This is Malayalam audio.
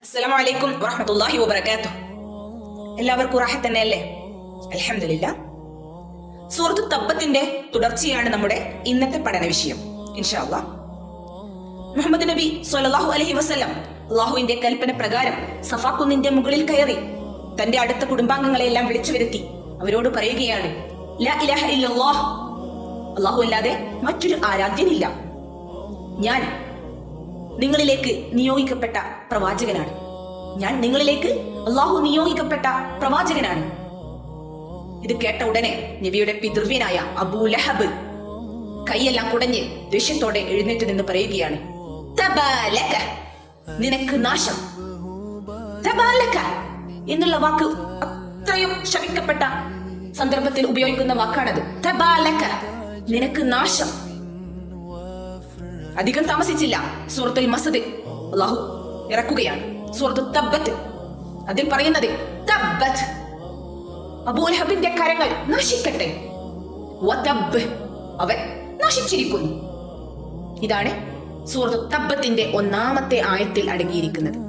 അസ്സലാമു അലൈക്കും വറഹ്മത്തുള്ളാഹി വബറകാതുഹു. എല്ലാവർക്കും റാഹത്ത് തന്നെയല്ലേ? അൽഹംദുലില്ലാ. സൂറത്തു തബ്ബത്തിന്റെ തുടർച്ചയാണ് നമ്മുടെ ഇന്നത്തെ പഠന വിഷയം. ഇൻഷാ അല്ലാഹ് മുഹമ്മദ് നബി സ്വല്ലല്ലാഹു അലൈഹി വസല്ലം അല്ലാഹുവിന്റെ കൽപ്പന പ്രകാരം സഫാ കുന്നിന്റെ മുകളിൽ കയറി തന്റെ അടുത്ത കുടുംബാംഗങ്ങളെ എല്ലാം വിളിച്ചു വരുത്തി അവരോട് പറയുകയാണ്, ലാ ഇലാഹ ഇല്ലല്ലാഹ്, അല്ലാഹു അല്ലാതെ മറ്റൊരു ആരാധ്യനില്ല. ഞാൻ നിങ്ങളിലേക്ക് നിയോഗിക്കപ്പെട്ട പ്രവാചകനാണ്. ഞാൻ നിങ്ങളിലേക്ക് അല്ലാഹു നിയോഗിക്കപ്പെട്ട പ്രവാചകനാണ്. ഇത് കേട്ട ഉടനെ നബിയുടെ പിതൃവ്യനായ അബൂ ലഹബ് കൈയെല്ലാം കുടഞ്ഞ് ദേഷ്യത്തോടെ എഴുന്നേറ്റ് നിന്ന് പറയുകയാണ്, തബാലക, നിനക്ക് നാശം. തബാലക എന്നുള്ള വാക്ക് അത്രയും ശപിക്കപ്പെട്ട സന്ദർഭത്തിൽ ഉപയോഗിക്കുന്ന വാക്കാണത്. തബാലക, നിനക്ക് നാശം. അധികം താമസിച്ചില്ല, സൂറത്തുൽ മസദ് അല്ലാഹു ഇറക്കുകയാണ്. സൂറത്തു തബ്ബത്ത് അതിൽ പറയുന്നത്, തബ്ബത്ത്, അബൂ ലഹബിന്റെ കരങ്ങൾ നശിക്കട്ടെ, വതബ്ബ്, അവൻ നശിച്ചിരിക്കുന്നു. ഇതാണ് സൂറത്തു തബ്ബത്തിന്റെ ഒന്നാമത്തെ ആയത്തിൽ അടങ്ങിയിരിക്കുന്നത്.